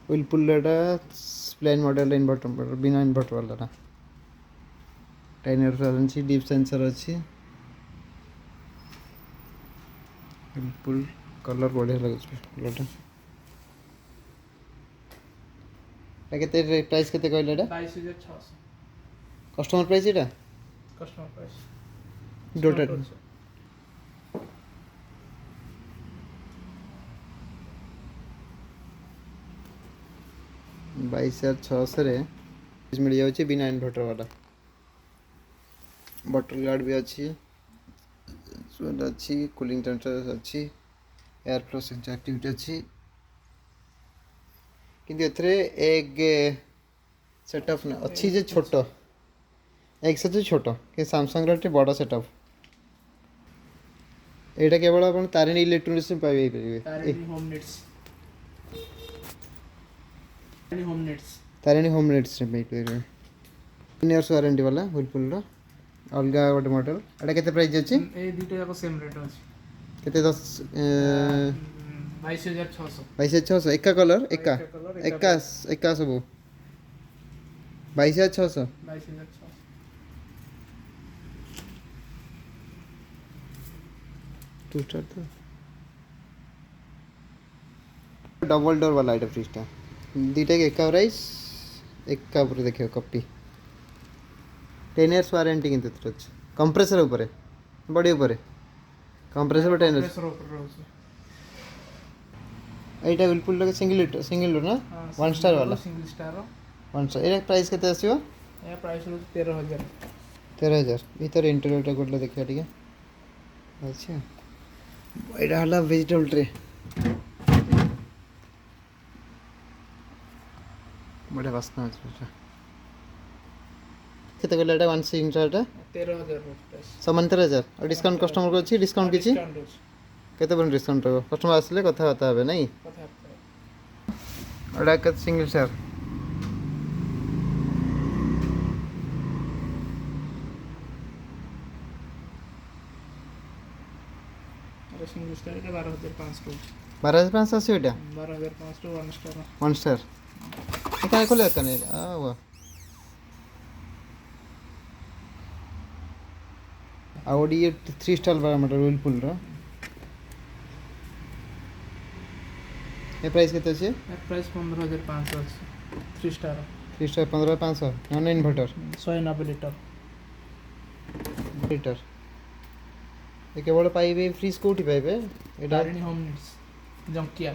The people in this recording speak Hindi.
व्हिलपूल प्लेन मॉडल इन्वर्टर बिना इन्वर्टर वाला 10 years वारंटी डीप सेंसर अच्छी व्हिलपूल कलर बढ़िया लगे कलरटा केते प्राइस केते कहले एटा 22600 कस्टमर प्राइस एटा कस्टमर प्राइस डोटा 22600 मिल जाଉଛି बिना इन्वर्टर वाला बटल गार्ड भी अच्छी अच्छी कूलिंग टेम्परेचर अच्छी एयर फ्लो एक्टिविटी अच्छी किंतु एथरे एक सेटअप ना अच्छी जे छोट एक से छोट कि सैमसंग रे बड़ा सेटअप एटा केवल अपन तारिणी इलेक्ट्रॉनिक्स में पाई परिबे Tarini home needs Tarini home needs में पाई परिबे 3 इयर्स वारंटी वाला व्हिलपूल रो अलगा गोटे मॉडल एटा केते प्राइस अछि ए दुइटा जाको सेम रेट अछि केते 10 22600 22600 एका कलर एका एका एका सब 22600 टू स्टार तो डबल डोर वाला आइटम फ्रिज टा दीटा के एका प्राइस एका ऊपर देखियो कॉपी 10 इयर्स वारंटी किंतु अछि कंप्रेसर ऊपर बॉडी ऊपर कंप्रेसर 10 इयर्स एटा व्हिलपूल के सिंगल डोर ना वन स्टार वाला सिंगल स्टार वन स्टार एटा प्राइस केते आसीबो ए प्राइस 13000 13000 भीतर इंटीरियर गोटे देखिया ठीक अच्छा एटा हला वेजिटेबल ट्रे बड़े वासना है केते कहले एटा 1 सिंग एटा 13000 प्राइस समान 13000 और डिस्काउंट कस्टमर को अछि डिस्काउंट किछि केते बन डिस्काउंट रहबो कस्टमर आसले कथा होता है नहीं एटा के सिंगल स्टार सिंगल स्टार এটা 12500 12500 আছে এটা 12500 वन स्टार এখানে খুলে এখানে वाह और ये 3 स्टार वाला मॉडल व्हिलपूल रो ये प्राइस केते छै प्राइस 15500 ଅଛି 3 स्टार 15500 नॉन इन्वर्टर 190 लीटर ये केवल पाइबे फ्रीज कोठी पाइबे तारिणी होम नीड्स जंकिया